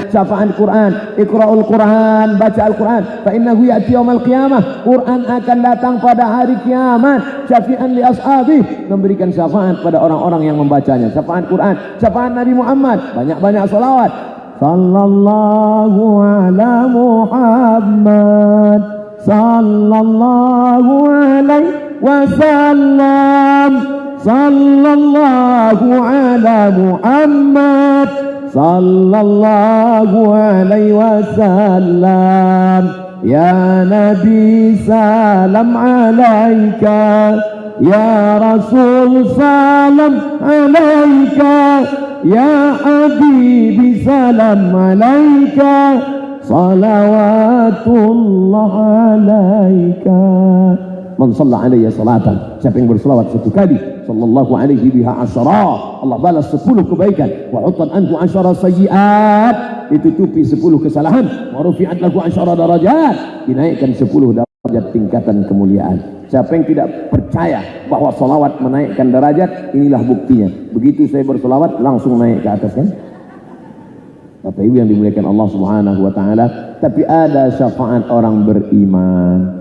syafaat Quran. Iqra'ul Quran, baca Al-Quran. Fa innahu ya'ti yaumil qiyamah. Quran akan datang pada hari kiamat. Syafi'an li ashabi, memberikan syafaat pada orang-orang yang membacanya. Syafaat Quran, syafaat Nabi Muhammad. Banyak-banyak salawat. Sallallahu ala Muhammad, sallallahu alaihi wasallam, sallallahu ala Muhammad, sallallahu alaihi wasallam. Ya Nabi salam alaika, ya Rasul salam alaika, ya Habibi salam alaika, salawatullah alaika. Man shalla alayya salatan, siapa yang berselawat satu kali, sallallahu alaihi biha asyara, Allah balas 10 kebaikan. Wa utan anhu asyara sayyiat, ditutupi 10 kesalahan. Wa rufi'at lahu asyara darajat, dinaikkan 10 derajat tingkatan kemuliaan. Siapa yang tidak percaya bahwa salawat menaikkan derajat, inilah buktinya. Begitu saya berselawat langsung naik ke atas, kan? Bapak Ibu yang dimuliakan Allah Subhanahu wa taala. Tapi ada syafaat orang beriman.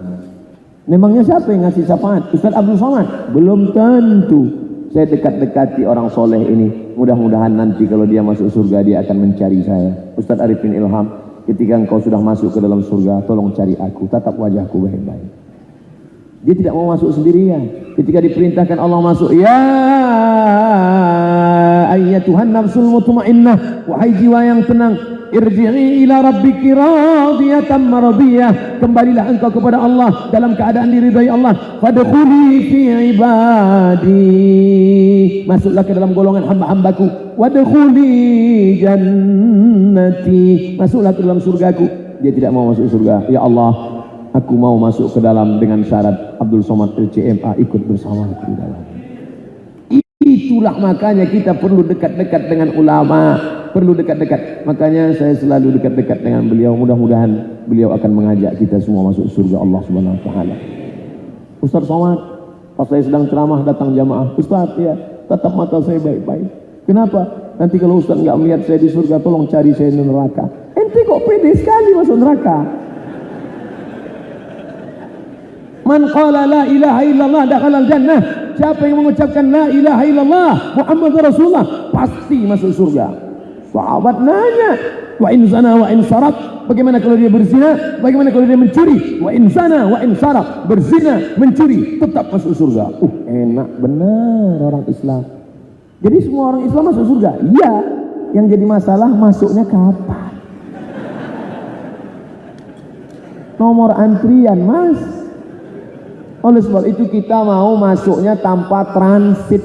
Memangnya siapa yang ngasih syafaat? Ustaz Abdul Somad? Belum tentu. Saya dekat-dekati orang soleh ini. Mudah-mudahan nanti kalau dia masuk surga dia akan mencari saya. Ustaz Arifin Ilham, ketika engkau sudah masuk ke dalam surga, tolong cari aku, tatap wajahku baik-baik. Dia tidak mau masuk sendirian. Ketika diperintahkan Allah masuk, ya ayyatuhan nafsul mutmainnah, wahai jiwa yang tenang, irji'i ila rabbiki radiyatan maradiyah, kembalilah engkau kepada Allah dalam keadaan diridhai Allah. Fadkhuli fi ibadi, masuklah ke dalam golongan hamba-hambaku. Wadkhuli jannati, masuklah ke dalam surgaku. Dia tidak mau masuk surga. Ya Allah, aku mau masuk ke dalam dengan syarat Abdul Somad LCMA ikut bersama aku di dalam. Itulah makanya kita perlu dekat-dekat dengan ulama, perlu dekat-dekat. Makanya saya selalu dekat-dekat dengan beliau. Mudah-mudahan beliau akan mengajak kita semua masuk surga Allah Subhanahu wa taala. Ustaz Somad, pas saya sedang ceramah datang jamaah. Ustaz, ya, tatap mata saya baik-baik. Kenapa? Nanti kalau Ustaz enggak melihat saya di surga, tolong cari saya di neraka. Ente kok pede sekali masuk neraka? Man qala la ilaha illallah dakhalal jannah. Siapa yang mengucapkan la ilaha illallah Muhammadur Rasulullah pasti masuk surga. Sahabat nanya, wa in zana wa in syarat, bagaimana kalau dia berzina, bagaimana kalau dia mencuri? Wa in zana wa in syarat, berzina, mencuri, tetap masuk surga. Enak benar orang Islam. Jadi semua orang Islam masuk surga? Iya. Yang jadi masalah masuknya kapan? Nomor antrian, Mas. Oleh sebab itu kita mau masuknya tanpa transit.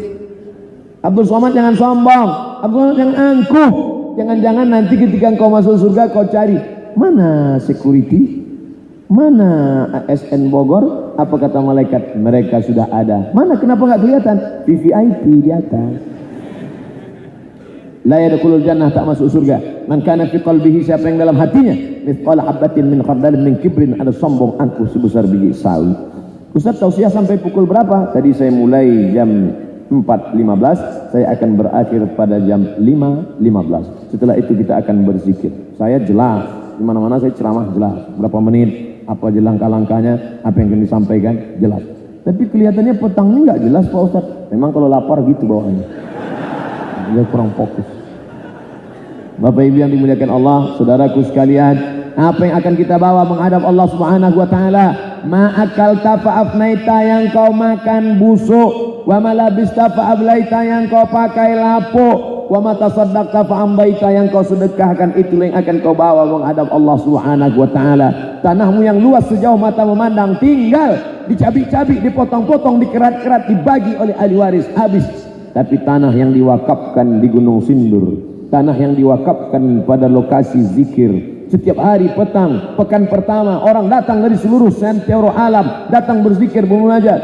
Abdul Somad jangan sombong, Abdul Somad jangan angkuh. Jangan-jangan nanti ketika engkau masuk surga kau cari mana security, mana ASN Bogor, apa kata malaikat? Mereka sudah ada. Mana, kenapa nggak kelihatan? VVIP di atas. La yadkhulul jannah, tak masuk surga. Man kana fi qalbihi, siapa yang dalam hatinya mithqala habatin min khardalin min kibrin, ada sombong angkuh sebesar biji sawi. Ustaz, tausiah sampai pukul berapa? Tadi saya mulai jam 4.15, saya akan berakhir pada jam 5.15. Setelah itu kita akan berzikir. Saya jelas, di mana-mana saya ceramah jelas. Berapa menit, apa langkah-langkahnya, apa yang akan disampaikan, jelas. Tapi kelihatannya petang ini nggak jelas Pak Ustaz. Memang kalau lapar gitu bawaannya. Dia kurang fokus. Bapak Ibu yang dimuliakan Allah, saudaraku sekalian, apa yang akan kita bawa menghadap Allah Subhanahu wa taala? Ma'akal tafa'afnaita, yang kau makan busuk, wa malabista fa'ablaita, yang kau pakai lapuk, wa matasaddaqta fa'ambaita, yang kau sedekahkan, itulah yang akan kau bawa menghadap Allah Subhanahu wa taala. Tanahmu yang luas sejauh mata memandang tinggal dicabik-cabik, dipotong-potong, dikerat-kerat, dibagi oleh ahli waris, habis. Tapi tanah yang diwakafkan di Gunung Sindur, tanah yang diwakafkan pada lokasi zikir, setiap hari petang, pekan pertama, orang datang dari seluruh seantero alam, datang berzikir, bermunajat.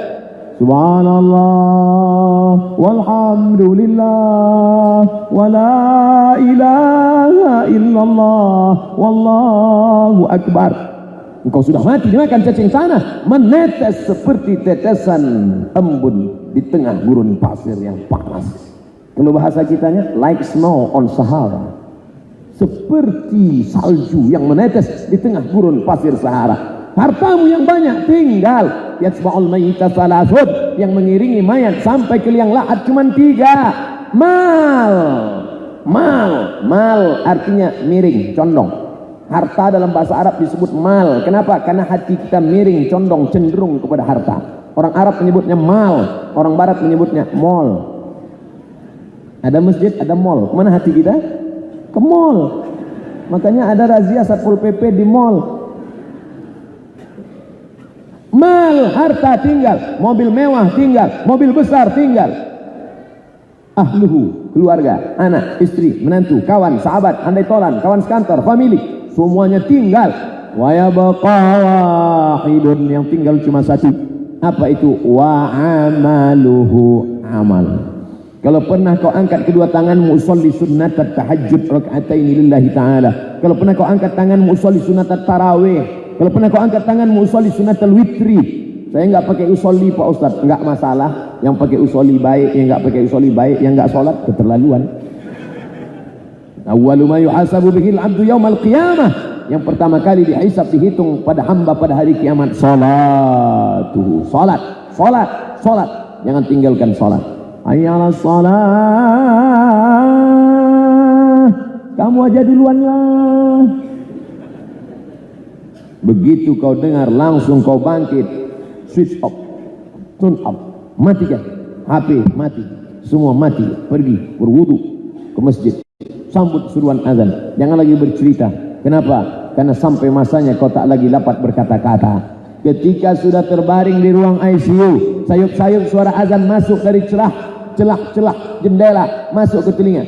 Subhanallah, walhamdulillah, wa la ilaha illallah, wallahu akbar. Engkau sudah mati dimakan cacing tanah, menetes seperti tetesan embun di tengah gurun pasir yang panas. Kalau bahasa kitanya, like snow on Sahara. seperti salju yang menetes di tengah gurun pasir Sahara. Hartamu yang banyak tinggal. Yatsba'ul mayyita salasun, yang mengiringi mayat sampai ke liang lahat cuma 3. Mal artinya miring, condong. Harta dalam bahasa Arab disebut mal. Kenapa? Karena hati kita miring, condong, cenderung kepada harta. Orang Arab menyebutnya mal, orang Barat menyebutnya mall. Ada masjid, ada mall. Kemana hati kita? Ke mall. Makanya ada razia Satpol PP di mall. Mal, harta tinggal, mobil mewah tinggal, mobil besar tinggal. Ahluhu, keluarga, anak, istri, menantu, kawan, sahabat, andai tolan, kawan sekantor, family, semuanya tinggal. Wa yabqa wahidun, yang tinggal cuma satu. Apa itu? Wa amaluhu amal. Kalau pernah kau angkat kedua tanganmu usolli sunnat tahajjud raka'ataini lillahi ta'ala. Kalau pernah kau angkat tanganmu usolli sunnat tarawih. Kalau pernah kau angkat tanganmu usolli sunnat witri. Saya enggak pakai usolli Pak Ustaz, enggak masalah. Yang pakai usolli baik, yang enggak pakai usolli baik, yang enggak sholat keterlaluan. Awwalu ma yuhasabu bihil abdu yaumal qiyamah. Yang pertama kali dihisab, dihitung pada hamba pada hari kiamat, salatuhu. Salat. Jangan tinggalkan salat. Hayya 'alas shalah. Kamu aja duluanlah. Begitu kau dengar langsung kau bangkit, switch off, turn off, matikan HP, mati, semua mati, pergi berwudu ke masjid, sambut seruan azan, jangan lagi bercerita. Kenapa? Karena sampai masanya kau tak lagi dapat berkata-kata. Ketika sudah terbaring di ruang ICU, sayup-sayup suara azan masuk dari celah-celah jendela masuk ke telinga.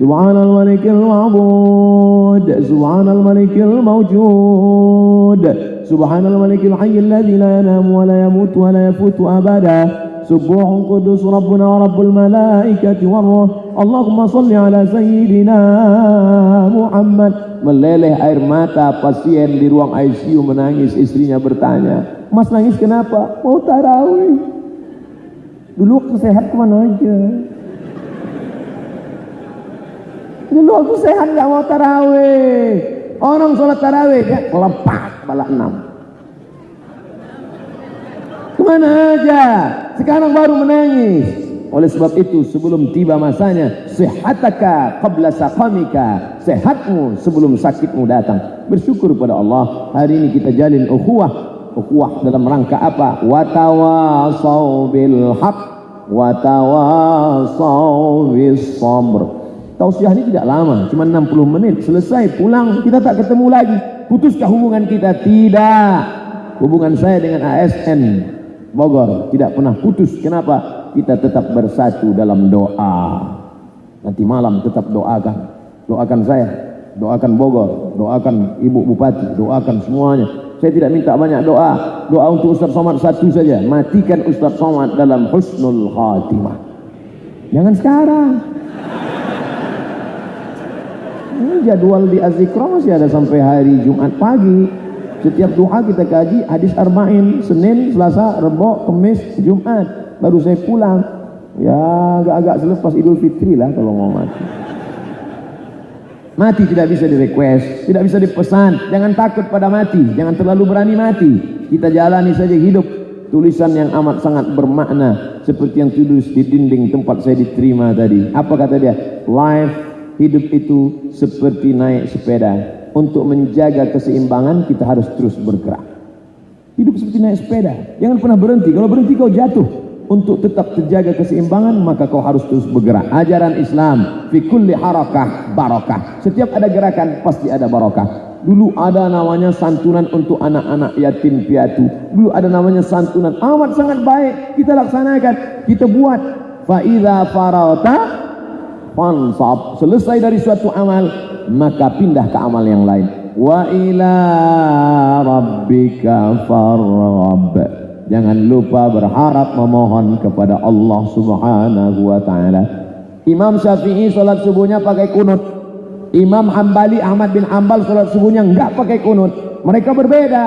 Subhanal malikil ma'bud, subhanal malikil mawjud, subhanal malikil hayyil ladzi la yanamu wa la yamutu wa la yafutu abada, subuhun qudus rabbuna wa rabbul malaikati war ruh. Allahumma salli ala sayyidina Muhammad. Meleleh air mata pasien di ruang ICU menangis. Istrinya bertanya, "Mas nangis kenapa?" "Mau tarawih." "Dulu aku sehat kemana aja? Dulu aku sehat gak mau tarawih." Orang sholat tarawih dia melepak bala 6. Kemana aja? Sekarang baru menangis. Oleh sebab itu sebelum tiba masanya, sehataka qabla saqamika, sehatmu sebelum sakitmu datang. Bersyukur pada Allah, hari ini kita jalin ukhuwah dalam rangka apa? Watawasau bil haq, watawasau bis sabr. Tausiah ini tidak lama, cuma 60 menit, selesai, pulang, kita tak ketemu lagi. Putuskah hubungan kita? Tidak. Hubungan saya dengan ASN Bogor tidak pernah putus. Kenapa? Kita tetap bersatu dalam doa. Nanti malam tetap doakan saya, doakan Bogor, doakan Ibu Bupati, doakan semuanya. Saya tidak minta banyak doa. Doa untuk Ustaz Somad satu saja, matikan Ustaz Somad dalam husnul khatimah. Jangan sekarang. Ini jadwal di Az-Zikra masih ada sampai hari Jumat pagi. Setiap duha kita kaji hadis arba'in, Senin, Selasa, Rebo, Kamis, Jumat. Baru saya pulang. Ya agak-agak selepas Idul Fitri lah kalau mau mati. Mati tidak bisa di-request, tidak bisa dipesan. Jangan takut pada mati, jangan terlalu berani mati. Kita jalani saja hidup. Tulisan yang amat sangat bermakna seperti yang tulis di dinding tempat saya diterima tadi. Apa kata dia? Life, hidup itu seperti naik sepeda. Untuk menjaga keseimbangan kita harus terus bergerak. Hidup seperti naik sepeda, jangan pernah berhenti. Kalau berhenti kau jatuh. Untuk tetap terjaga keseimbangan maka kau harus terus bergerak. Ajaran Islam, fi kulli harakah barakah. Setiap ada gerakan pasti ada barakah. Dulu ada namanya santunan untuk anak-anak yatim piatu. Dulu ada namanya santunan amat sangat baik. Kita laksanakan, kita buat. Fa idza farata fansab. Selesai dari suatu amal maka pindah ke amal yang lain. Wa ila rabbika farghab. Jangan lupa berharap memohon kepada Allah Subhanahu wa taala. Imam Syafi'i salat subuhnya pakai kunut. Imam Hambali Ahmad bin Hambal salat subuhnya enggak pakai kunut. Mereka berbeda.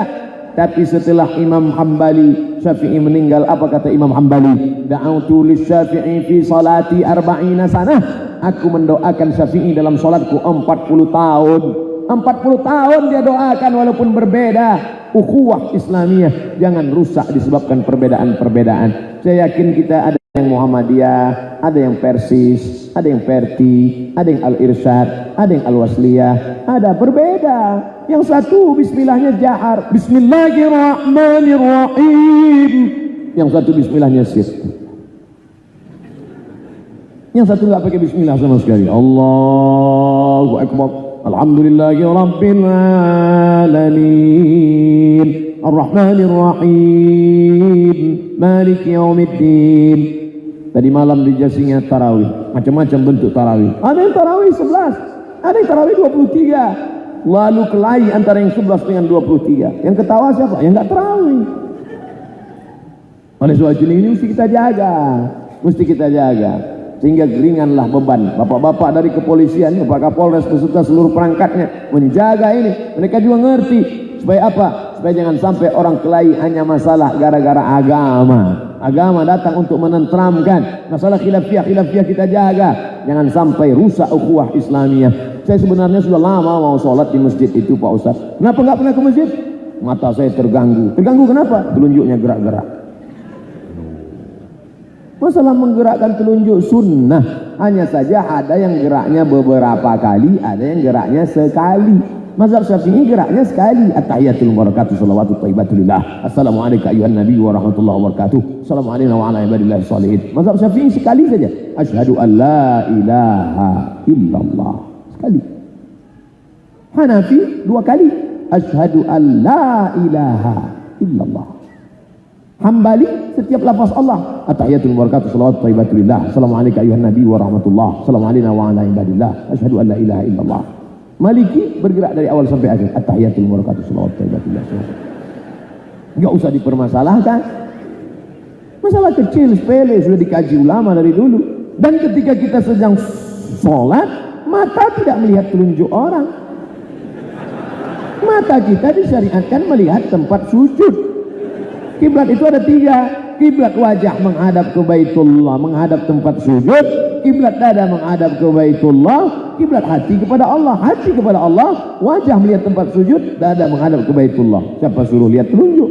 Tapi setelah Imam Hambali Syafi'i meninggal, apa kata Imam Hambali? Da'autu lisyafi'i fi salati 40 sanah. Aku mendoakan Syafi'i dalam salatku 40 tahun. 40 tahun dia doakan walaupun berbeda. Ukhuwah Islamiyah jangan rusak disebabkan perbedaan-perbedaan. Saya yakin kita ada yang Muhammadiyah, ada yang Persis, ada yang Perti, ada yang Al-Irsyad, ada yang Al-Wasliyah, ada berbeda. Yang satu bismillahnya jahar, Bismillahirrahmanirrahim. Yang satu bismillahnya sir. Yang satu nggak pakai bismillah sama sekali. Allahu Akbar. Alhamdulillahi Rabbil Alamin Ar-Rahmanir-Rahim Maliki Yawmiddin. Tadi malam di Jasinga tarawih, macam-macam bentuk tarawih. Ada yang tarawih 11, ada yang tarawih 23. Lalu kelahi antara yang 11 dengan 23. Yang ketawa siapa? Yang nggak tarawih. Oleh sebab ini mesti kita jaga, mesti kita jaga. Sehingga ringanlah beban bapak-bapak dari kepolisian, Pak Kapolres beserta seluruh perangkatnya menjaga ini. Mereka juga ngerti supaya apa? Supaya jangan sampai orang kelahi hanya masalah gara-gara agama. Agama datang untuk menenteramkan. Masalah khilafiyah kita jaga. Jangan sampai rusak ukhuwah Islamiyah. Saya sebenarnya sudah lama mau sholat di masjid itu, Pak Ustaz. Kenapa nggak pernah ke masjid? Mata saya terganggu. Terganggu kenapa? Telunjuknya gerak-gerak. Masalah menggerakkan telunjuk sunnah, hanya saja ada yang geraknya beberapa kali, ada yang geraknya sekali. Mazhab Syafi'i geraknya sekali. At-tahiyatul barakatuh salawatut thayyibatulillah. Assalamualaikum ayuhan nabi wa rahmatullahi wa barakatuh. Assalamualaikum wa ala ibadillahi sholihin. Mazhab Syafi'i sekali saja. Asyhadu an la ilaha illallah. Sekali. Hanafi 2 kali. Asyhadu an la ilaha illallah. Hambali setiap lafaz Allah. At-tahiyatul barakatuh salawatut thayyibatulillah. Assalamualaikum ayuhan nabi wa rahmatullah. Assalamualaikum wa ala ibadillah. Asyhadu an la ilaha illallah. Maliki bergerak dari awal sampai akhir. At-tahiyatul barakatuh salawatut thayyibatulillah. Enggak usah dipermasalahkan. Masalah kecil sepele sudah dikaji ulama dari dulu. Dan ketika kita sedang sholat, mata tidak melihat telunjuk orang. Mata kita disyariatkan melihat tempat sujud. Kiblat itu ada 3. Kiblat wajah menghadap ke Baitullah, menghadap tempat sujud. Kiblat dada menghadap ke Baitullah. Kiblat hati kepada Allah, hati kepada Allah. Wajah melihat tempat sujud, dada menghadap ke Baitullah. Siapa suruh lihat telunjuk?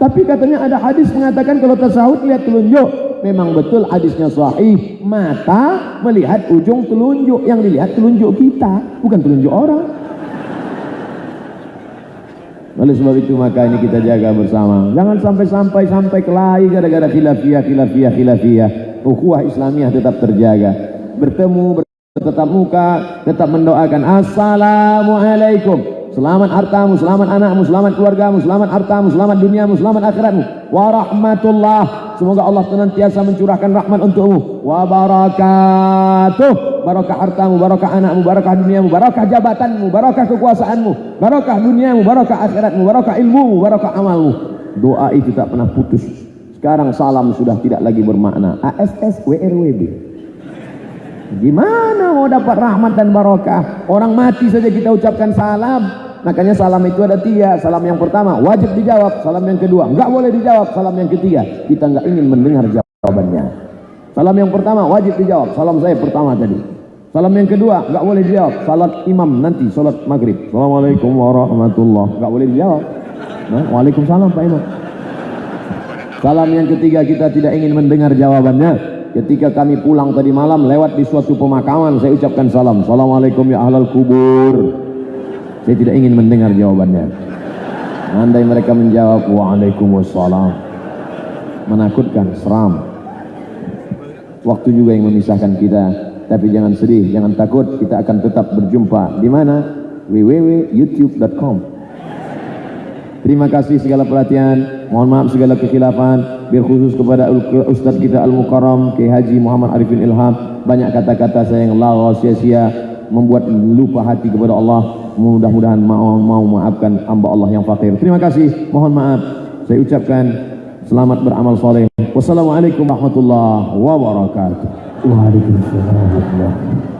Tapi katanya ada hadis mengatakan kalau tasawuf lihat telunjuk. Memang betul hadisnya sahih. Mata melihat ujung telunjuk, yang dilihat telunjuk kita, bukan telunjuk orang. Oleh sebab itu maka ini kita jaga bersama. Jangan sampai kelahi gara-gara khilafiyah. Ukhuwah Islamiyah tetap terjaga. Bertemu, bertatap muka, tetap mendoakan assalamualaikum. Selamat hartamu, selamat anakmu, selamat keluargamu, selamat hartamu, selamat duniamu, selamat akhiratmu. Warahmatullah. Semoga Allah senantiasa mencurahkan rahmat untukmu. Wabarakatuh. Barakah hartamu, barakah anakmu, barakah duniamu, barakah jabatanmu, barakah kekuasaanmu, barakah duniamu, barakah akhiratmu, barakah ilmumu, barakah amalmu. Doa itu tak pernah putus. Sekarang salam sudah tidak lagi bermakna. ASS WRWB. Gimana mau dapat rahmat dan barakah? Orang mati saja kita ucapkan salam. Makanya salam itu ada 3. Salam yang pertama wajib dijawab. Salam yang kedua enggak boleh dijawab. Salam yang ketiga kita enggak ingin mendengar jawabannya. Salam yang pertama wajib dijawab. Salam saya pertama tadi. Salam yang kedua enggak boleh dijawab. Salat imam nanti salat maghrib. Assalamualaikum warahmatullahi. Enggak boleh dijawab. Nah, waalaikumsalam Pak Imam. Salam yang ketiga kita tidak ingin mendengar jawabannya. Ketika kami pulang tadi malam lewat di suatu pemakaman, saya ucapkan salam. Assalamualaikum ya ahlal kubur. Saya tidak ingin mendengar jawabannya. Andai mereka menjawab waalaikumsalam, menakutkan, seram. Waktu juga yang memisahkan kita. Tapi jangan sedih, jangan takut. Kita akan tetap berjumpa. Di mana? www.youtube.com. Terima kasih segala perhatian. Mohon maaf segala kekhilafan. Biar khusus kepada Ustadz kita Al-Mukarram Kiai Haji Muhammad Arifin Ilham. Banyak kata-kata saya yang lawas sia-sia, membuat lupa hati kepada Allah. Mudah-mudahan mau maafkan hamba Allah yang fakir. Terima kasih. Mohon maaf. Saya ucapkan selamat beramal soleh. Wassalamualaikum warahmatullahi wabarakatuh. Waalaikumsalam warahmatullahi wabarakatuh.